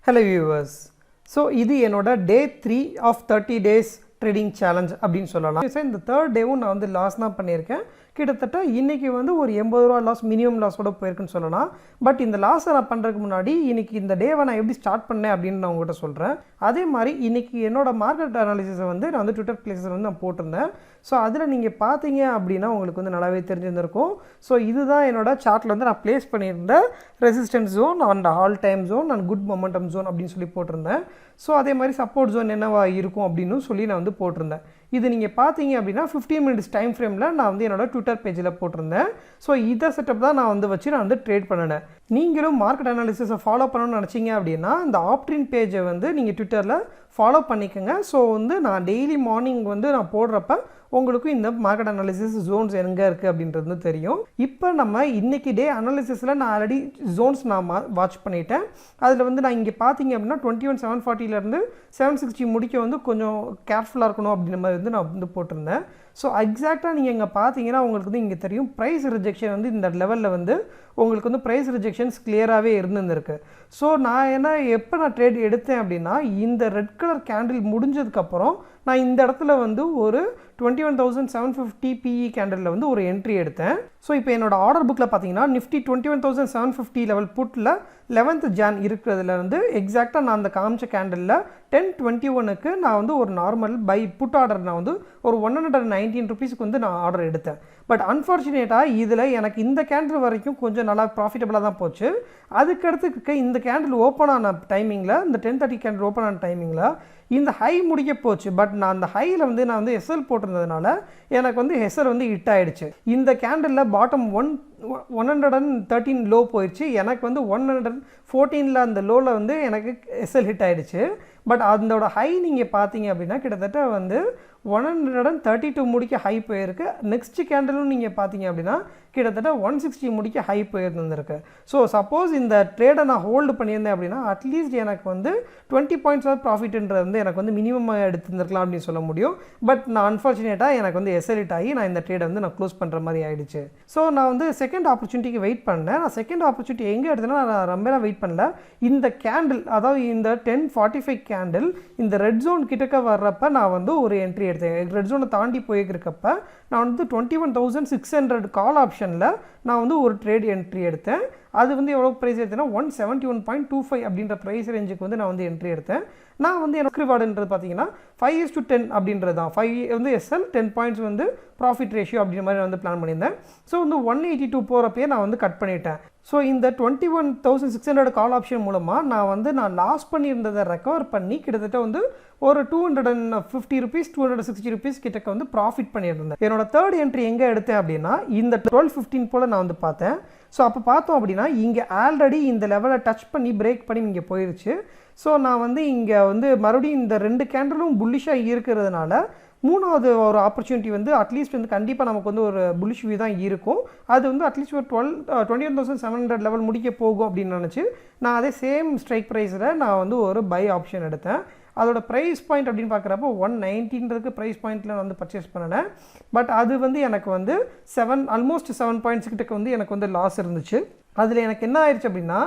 Hello viewers. So இது என்னோட day 3 of 30 days trading challenge அப்படினு சொல்லலாம். இந்த third டேவும் நான் வந்து லாஸ் தான் பண்ணியிருக்கேன். கிட்டத்தட்ட இன்னைக்கு வந்து ஒரு 80 ரூபாய் லாஸ் மினிமம் லாஸோட போயிருக்குன்னு சொல்லலாம். பட் இந்த லாஸை நான் பண்ணுறதுக்கு முன்னாடி இன்னைக்கு இந்த டேவை நான் எப்படி ஸ்டார்ட் பண்ணேன் அப்படின்னு நான் உங்கள்கிட்ட சொல்கிறேன். அதே மாதிரி இன்னைக்கு என்னோட மார்க்கெட் அனாலிசிஸை வந்து நான் வந்து ட்விட்டர் பிளேஸில் வந்து நான் போட்டிருந்தேன். ஸோ அதில் நீங்கள் பார்த்தீங்க அப்படின்னா உங்களுக்கு வந்து நல்லாவே தெரிஞ்சிருந்திருக்கும். ஸோ இதுதான் என்னோட சார்ட்டில் வந்து நான் பிளேஸ் பண்ணியிருந்த resistance zone and all time zone and good momentum zone அப்படின்னு சொல்லி போட்டிருந்தேன். ஸோ அதே மாதிரி சப்போர்ட் ஜோன் என்னவா இருக்கும் அப்படின்னு சொல்லி நான் வந்து போட்டிருந்தேன். இது நீங்கள் பார்த்தீங்க அப்படின்னா 15 மினிட்ஸ் டைம் ஃப்ரேமில் நான் வந்து என்னோட ட்விட்டர் பேஜில் போட்டிருந்தேன். ஸோ இதை செட்டப் தான் நான் வந்து வச்சு நான் வந்து ட்ரேட் பண்ணினேன். நீங்களும் மார்க்கெட் அனாலிசிஸை ஃபாலோ பண்ணணும்னு நினச்சிங்க அப்படின்னா இந்த ஆப்ட்ரீன் பேஜை வந்து நீங்கள் ட்விட்டரில் ஃபாலோ பண்ணிக்கோங்க. ஸோ வந்து நான் டெய்லி மார்னிங் வந்து நான் போடுறப்ப உங்களுக்கும் இந்த மார்க்கெட் அனாலிசிஸ் ஜோன்ஸ் எங்கே இருக்குது அப்படின்றது தெரியும். இப்போ நம்ம இன்றைக்கி டே அனாலிசிஸில் நான் ஆல்ரெடி ஜோன்ஸ் நான் வாட்ச் பண்ணிட்டேன். அதில் வந்து நான் இங்கே பார்த்தீங்க அப்படின்னா 21,740 760 முடிக்க வந்து கொஞ்சம் கேர்ஃபுல்லாக இருக்கணும் அப்படின்ற மாதிரி வந்து நான் வந்து போட்டிருந்தேன். ஸோ எக்ஸாக்டாக நீங்கள் இங்கே பார்த்தீங்கன்னா உங்களுக்கு வந்து இங்கே தெரியும் ப்ரைஸ் ரிஜெக்ஷன் வந்து இந்த லெவலில் வந்து உங்களுக்கு வந்து ப்ரைஸ் ரிஜெக்ஷன்ஸ் கிளியராகவே இருந்துருக்கு. ஸோ நான் எப்போ நான் ட்ரேட் எடுத்தேன் அப்படின்னா இந்த ரெட் கலர் கேண்டில் முடிஞ்சதுக்கப்புறம் நான் இந்த இடத்துல வந்து ஒரு 21,750 PE கேண்டலில் வந்து ஒரு என்ட்ரி எடுத்தேன். ஸோ இப்போ என்னோட ஆர்டர் புக்கில் பார்த்தீங்கன்னா நிஃப்டி 21,750 லெவல் புட்டில் 11th Jan இருக்கிறதுல வந்து எக்ஸாக்டாக நான் அந்த காமிச்ச கேண்டலில் 10:21க்கு நான் வந்து ஒரு நார்மல் பை புட் ஆர்டர் நான் வந்து ஒரு 119 rupeesக்கு வந்து நான் ஆர்டர் எடுத்தேன். பட் அன்ஃபார்ச்சுனேட்டாக இதில் எனக்கு இந்த கேண்டில் வரைக்கும் கொஞ்சம் நல்லா ப்ராஃபிட்டபுளாக தான் போச்சு. அதுக்கடுத்து இந்த கேண்டில் ஓப்பன் ஆன டைமிங்கில் இந்த 10:30 கேண்டில் ஓப்பன் ஆன டைமிங்கில் இந்த ஹை முடிக்க போச்சு. பட் நான் அந்த ஹையில் வந்து நான் வந்து எஸ்எல் போட்டிருந்ததுனால எனக்கு வந்து எஸ்எல் வந்து ஹிட் ஆகிடுச்சு. இந்த கேண்டிலில் பாட்டம் 113 லோ போயிடுச்சு. எனக்கு வந்து 114 அந்த லோவில் வந்து எனக்கு எஸ்எல் ஹிட் ஆகிடுச்சு. பட் அதோட ஹை நீங்கள் பார்த்தீங்க அப்படின்னா கிட்டத்தட்ட வந்து 132 முடிக்க ஹை போயிருக்கு. நெக்ஸ்ட் கேண்டலும் நீங்கள் பார்த்தீங்க அப்படின்னா கிட்டத்தட்ட 160 முடிக்க ஹை போயிருந்துருக்கு. ஸோ சப்போஸ் இந்த ட்ரேடை நான் ஹோல்டு பண்ணியிருந்தேன் அப்படின்னா அட்லீஸ்ட் எனக்கு வந்து 20 பாயிண்ட்ஸ் ஆஃப் ப்ராஃபிட்ன்றது வந்து எனக்கு வந்து மினிமமாக எடுத்துருந்துருக்கலாம் அப்படின்னு சொல்ல முடியும். பட் நான் அன்ஃபார்ச்சுனேட்டாக எனக்கு வந்து எஸ்எல்இட் ஆகி நான் இந்த ட்ரேடை வந்து நான் க்ளோஸ் பண்ணுற மாதிரி ஆகிடுச்சு. ஸோ நான் வந்து செகண்ட் ஆப்பர்ச்சுனிட்டிக்கு வெயிட் பண்ணேன். நான் செகண்ட் ஆப்பர்ச்சுனிட்டி எங்கே எடுத்தேன்னா நான் ரொம்பலாம் வெயிட் பண்ணல. இந்த கேண்டில் அதாவது இந்த 10:45 கேண்டில் இந்த ரெட் ஜோன் கிட்டக்க வர்றப்ப நான் வந்து ஒரு என்ட்ரி எடுத்தேன். ரெட் ஜோனை தாண்டி போயிருக்கப்ப நான் வந்து 21,600 கால் ஆப்ஷனில் நான் வந்து ஒரு ட்ரேட் என்ட்ரி எடுத்தேன். அது வந்து எவ்வளோ ப்ரைஸ் எடுத்தேன்னா 171.25 அப்படின்ற ப்ரைஸ் ரேஞ்சுக்கு வந்து நான் வந்து என்ட்ரி எடுத்தேன். நான் வந்து எனக்கு ரிவார்டுன்றது பார்த்தீங்கன்னா 5:10 அப்படின்றது தான். 5 வந்து எஸ்எல் 10 பாயிண்ட்ஸ் வந்து ப்ராஃபிட் ரேஷியோ அப்படின்ற மாதிரி நான் வந்து பிளான் பண்ணியிருந்தேன். ஸோ வந்து 182 போகிறப்பே நான் வந்து கட் பண்ணிட்டேன். ஸோ இந்த 21,600 கால் ஆப்ஷன் மூலமாக நான் லாஸ் பண்ணியிருந்ததை ரெக்கவர் பண்ணி கிட்டத்தட்ட வந்து ஒரு 250 rupees 260 rupees கிட்டக்க வந்து ப்ராஃபிட் பண்ணியிருந்தேன். என்னோட தேர்ட் என்ட்ரி எங்கே எடுத்தேன் அப்படின்னா இந்த 12:15 போல் நான் வந்து பார்த்தேன். ஸோ அப்போ பார்த்தோம் அப்படின்னா இங்கே ஆல்ரெடி இந்த லெவலை டச் பண்ணி பிரேக் பண்ணி இங்கே போயிடுச்சு. ஸோ நான் வந்து இங்கே வந்து மறுபடியும் இந்த 2 கேண்டலும் புல்லிஷாக இருக்கிறதுனால மூணாவது ஒரு ஆப்பர்ச்சுனிட்டி வந்து அட்லீஸ்ட் வந்து கண்டிப்பாக நமக்கு வந்து ஒரு புல்லிஷ் வியூ தான் இருக்கும். அது வந்து அட்லீஸ்ட் ஒரு 21,700 லெவல் முடிக்க போகும் அப்படின்னு நினச்சி நான் அதே சேம் ஸ்ட்ரைக் ப்ரைஸில் நான் வந்து ஒரு பை ஆப்ஷன் எடுத்தேன். அதோட ப்ரைஸ் பாயிண்ட் அப்படின்னு பார்க்குறப்போ 190 ப்ரைஸ் பாயிண்ட்டில் நான் வந்து பர்ச்சேஸ் பண்ணினேன். பட் அது வந்து எனக்கு வந்து ஆல்மோஸ்ட் 7 பாயிண்ட்ஸ் கிட்டக்கு வந்து எனக்கு வந்து லாஸ் இருந்துச்சு. அதில் எனக்கு என்ன ஆயிடுச்சு அப்படின்னா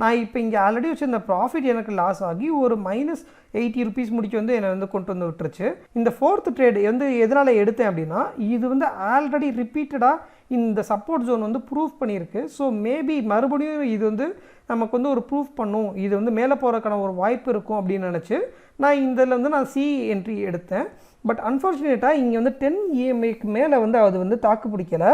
நான் இப்போ இங்கே ஆல்ரெடி வச்சுருந்த ப்ராஃபிட் எனக்கு லாஸ் ஆகி ஒரு -80 rupees முடிக்க வந்து என்னை வந்து கொண்டு வந்து விட்டுருச்சு. இந்த ஃபோர்த் ட்ரேட் வந்து எதனால் எடுத்தேன் அப்படின்னா இது வந்து ஆல்ரெடி ரிப்பீட்டடாக இந்த சப்போர்ட் ஜோன் வந்து ப்ரூவ் பண்ணியிருக்கு. ஸோ மேபி மறுபடியும் இது வந்து நமக்கு வந்து ஒரு ப்ரூஃப் பண்ணும், இது வந்து மேலே போகிறதுக்கான ஒரு வாய்ப்பு இருக்கும் அப்படின்னு நினச்சி நான் இதில் வந்து நான் சி என்ட்ரி எடுத்தேன். பட் அன்ஃபார்ச்சுனேட்டாக இங்கே வந்து 10 EMAக்கு மேலே வந்து அது வந்து தாக்கு பிடிக்கலை.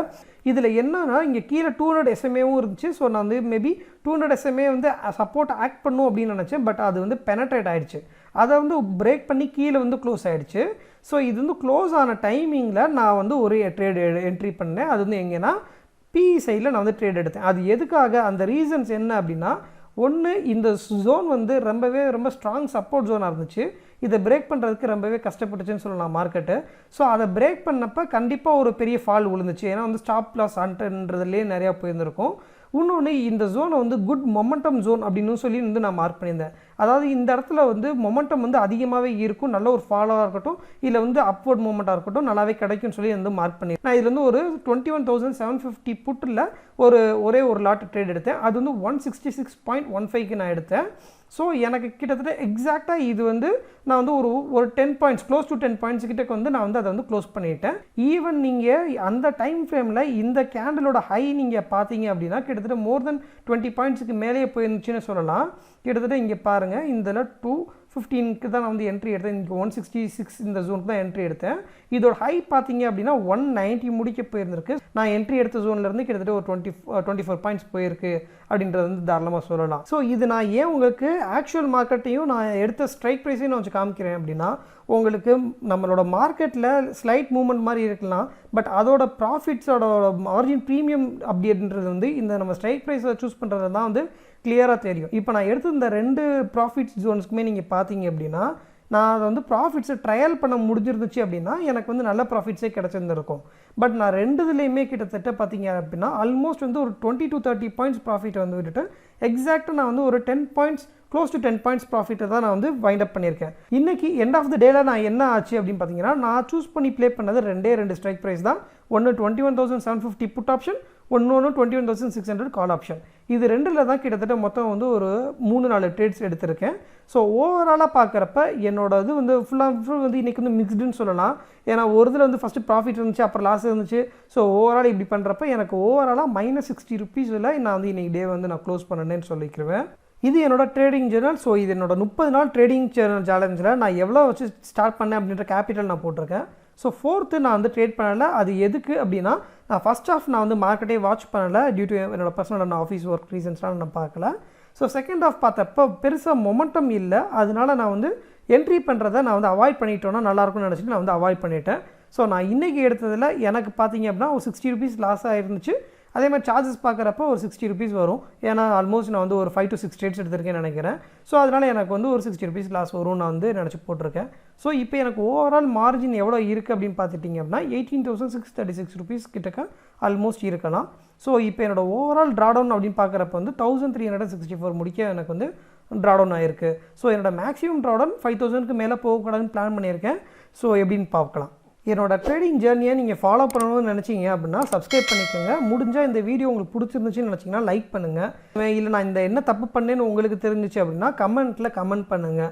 இதில் என்னன்னா இங்கே கீழே 200 SMAவும் இருந்துச்சு. ஸோ நான் வந்து மேபி 200 SMA வந்து சப்போர்ட் ஆக்ட் பண்ணும் அப்படின்னு நினச்சேன். பட் அது வந்து பெனட்ரேட் ஆகிடுச்சு. அதை வந்து பிரேக் பண்ணி கீழே வந்து க்ளோஸ் ஆகிடுச்சு. ஸோ இது வந்து க்ளோஸ் ஆன டைமிங்கில் நான் வந்து ஒரு ட்ரேட் என்ட்ரி பண்ணேன். அது வந்து எங்கன்னா PE சைடில் நான் வந்து ட்ரேட் எடுத்தேன். அது எதுக்காக அந்த ரீசன்ஸ் என்ன அப்படின்னா ஒன்று இந்த ஜோன் வந்து ரொம்ப ஸ்ட்ராங் சப்போர்ட் ஜோனாக இருந்துச்சு. இதை பிரேக் பண்ணுறதுக்கு ரொம்பவே கஷ்டப்பட்டுச்சுன்னு சொல்லலாம் மார்க்கெட்டு. ஸோ அதை பிரேக் பண்ணப்போ கண்டிப்பாக ஒரு பெரிய ஃபால் விழுந்துச்சு. ஏன்னா வந்து ஸ்டாப் லாஸ் அண்டர்ன்றதுலேயே நிறையா போயிருந்திருக்கும். இன்னொன்று இந்த ஜோனை வந்து குட் மொமெண்டம் ஜோன் அப்படின்னு சொல்லி வந்து நான் மார்க் பண்ணியிருந்தேன். அதாவது இந்த இடத்துல வந்து மொமெண்டம் வந்து அதிகமாகவே இருக்கும், நல்ல ஒரு ஃபாலோவாக இருக்கட்டும் இல்லை வந்து அப்வர்ட் மூமெண்ட்டாக இருக்கட்டும் நல்லாவே கிடைக்கும்னு சொல்லி வந்து மார்க் பண்ணி நான் இதில் வந்து ஒரு 21,750 புட்டில் ஒரே ஒரு லாட் ட்ரேட் எடுத்தேன். அது வந்து 166.15க்கு நான் எடுத்தேன். ஸோ எனக்கு கிட்டத்தட்ட எக்ஸாக்டாக இது வந்து நான் வந்து ஒரு 10 பாயிண்ட்ஸ் க்ளோஸ் டு 10 பாயிண்ட்ஸ் கிட்டக்கு வந்து நான் வந்து அதை வந்து க்ளோஸ் பண்ணிட்டேன். ஈவன் நீங்கள் அந்த டைம் ஃப்ரேமில் இந்த கேண்டலோட ஹை நீங்கள் பார்த்தீங்க அப்படின்னா கிட்டத்தட்ட மோர் தென் 20 பாயிண்ட்ஸுக்கு மேலேயே போயிருந்துச்சுன்னு சொல்லலாம். கிட்டத்தட்ட இங்கே பாருங்கள், இதில் 215க்கு தான் நான் வந்து என்ட்ரி எடுத்தேன். இங்கே 166 இந்த ஜோனுக்கு தான் என்ட்ரி எடுத்தேன். இதோட ஹை பார்த்தீங்க அப்படின்னா 190 முடிக்க போயிருந்திருக்கு. நான் என்ட்ரி எடுத்த ஜோன்லேருந்து கிட்டத்தட்ட ஒரு 24 பாயிண்ட்ஸ் போயிருக்கு அப்படின்றது வந்து தாராளமாக சொல்லலாம். ஸோ இது நான் ஏன் உங்களுக்கு ஆக்சுவல் மார்க்கெட்டையும் நான் எடுத்த ஸ்ட்ரைக் ப்ரைஸையும் நான் வச்சு காமிக்கிறேன் அப்படின்னா, உங்களுக்கு நம்மளோட மார்க்கெட்டில் ஸ்லைட் மூவ்மெண்ட் மாதிரி இருக்கலாம், பட் அதோட ப்ராஃபிட்ஸோட மார்ஜின் ப்ரீமியம் அப்படின்றது வந்து இந்த நம்ம ஸ்ட்ரைக் ப்ரைஸை சூஸ் பண்ணுறது தான் வந்து கிளியராக தெரியும். இப்போ நான் எடுத்து இந்த 2 ப்ராஃபிட்ஸ் ஜோன்ஸ்க்குமே நீங்கள் பார்த்தீங்க அப்படின்னா, நான் அதை வந்து ப்ராஃபிட்ஸை ட்ரையல் பண்ண முடிஞ்சிருந்துச்சு அப்படின்னா எனக்கு வந்து நல்ல ப்ராஃபிட்ஸே கிடச்சிருந்துருக்கும். பட் நான் ரெண்டுதுலேயுமே கிட்டத்தட்ட பார்த்தீங்க அப்படின்னா ஆல்மோஸ்ட் வந்து ஒரு 20 to 30 பாயிண்ட்ஸ் ப்ராஃபிட் வந்து விட்டுட்டு எக்ஸாக்டாக நான் வந்து ஒரு 10 பாயிண்ட்ஸ் க்ளோஸ் டு 10 பாயிண்ட்ஸ் ப்ராஃபிட்டை தான் நான் வந்து வைண்ட் அப் பண்ணியிருக்கேன். இன்றைக்கி எண்ட் ஆஃப் த டேல நான் என்ன ஆச்சு அப்படின்னு பார்த்தீங்கன்னா, நான் சூஸ் பண்ணி ப்ளே பண்ணது 2 ஸ்ட்ரைக் ப்ரைஸ் தான். ஒன்று 21,750 புட் ஆப்ஷன், ஒன்று 21,600 கால் ஆப்ஷன். இது ரெண்டில் தான் கிட்டத்தட்ட மொத்தம் வந்து ஒரு 3-4 ட்ரேட்ஸ் எடுத்திருக்கேன். ஸோ ஓவராலாக பார்க்குறப்ப என்னோட இது வந்து ஃபுல்லாக வந்து இன்றைக்கி வந்து மிக்ஸ்டுன்னு சொல்லலாம். ஏன்னா ஒரு இதில் வந்து ஃபஸ்ட்டு ப்ராஃபிட் இருந்துச்சு, அப்புறம் லாஸ் இருந்துச்சு. ஸோ ஓவரால் இப்படி பண்ணுறப்ப எனக்கு ஓவராலாக -60 நான் வந்து இன்றைக்கி டே வந்து நான் க்ளோஸ் பண்ணேன்னு சொல்லிக்கிறேன். இது என்னோட ட்ரேடிங் ஜேர்னல். ஸோ இது என்னோட 30 நாள் ட்ரேடிங் சேலஞ்சில் நான் எவ்வளோ வச்சு ஸ்டார்ட் பண்ணேன் அப்படின்ற கேபிட்டல் நான் போட்டிருக்கேன். ஸோ 4th நான் வந்து ட்ரேட் பண்ணலை. அது எதுக்கு அப்படின்னா, நான் ஃபஸ்ட் ஆஃப் நான் வந்து மார்க்கெட்டே வாட்ச் பண்ணலை, டியூ டு என்னோட பர்சனல் ஆஃபீஸ் ஒர்க் ரீசன்ஸ்லாம் நான் பார்க்கல. ஸோ செகண்ட் ஆஃப் பார்த்தப்போ பெருசாக மொமெண்டம் இல்லை, அதனால நான் வந்து என்ட்ரி பண்ணுறதை நான் வந்து அவாய்ட் பண்ணிட்டோன்னா நல்லாயிருக்கும்னு நினச்சிட்டு நான் வந்து அவாய்ட் பண்ணிட்டேன். ஸோ நான் இன்றைக்கி எடுத்ததில் எனக்கு பார்த்தீங்க அப்படின்னா ஒரு ₹60 லாஸ் ஆகிருந்துச்சு. அதே மாதிரி சார்ஜஸ் பார்க்குறப்ப ஒரு ₹60 வரும். ஏன்னா ஆல்மோஸ்ட் நான் வந்து ஒரு 5 to 6 ட்ரேட்ஸ் எடுத்திருக்கேன்னு நினைக்கிறேன். ஸோ அதனால் எனக்கு வந்து ஒரு ₹60 லாஸ் வரும் நான் வந்து நினச்சி போட்டிருக்கேன். ஸோ இப்போ எனக்கு ஓவரால் மார்ஜின் எவ்வளோ இருக்குது அப்படின்னு பார்த்துட்டிங்க அப்படின்னா ₹18,636 கிட்டக்க ஆல்மோஸ்ட் இருக்கலாம். ஸோ இப்போ என்னோட ஓவரால் ட்ராடவுன் அப்படின்னு பார்க்குறப்ப வந்து 1364 முடிக்க எனக்கு வந்து ட்ராடவுன் ஆகிருக்கு. ஸோ என்னோட மேக்ஸிமம் ட்ராடவுன் 5000க்கு மேலே போகக்கூடாதுன்னு பிளான் பண்ணியிருக்கேன். ஸோ எப்படின்னு பார்க்கலாம். என்னோட ட்ரேடிங் ஜேர்னியை நீங்கள் ஃபாலோ பண்ணணும்னு நினச்சிங்க அப்படின்னா சப்ஸ்கிரைப் பண்ணிக்கோங்க. முடிஞ்சால் இந்த வீடியோ உங்களுக்கு பிடிச்சிருந்துச்சுன்னு நினச்சிங்கன்னா லைக் பண்ணுங்கள். இல்லை நான் இந்த என்ன தப்பு பண்ணேன்னு உங்களுக்கு தெரிஞ்சிச்சு அப்படின்னா கமெண்ட்டில் கமெண்ட் பண்ணுங்கள்.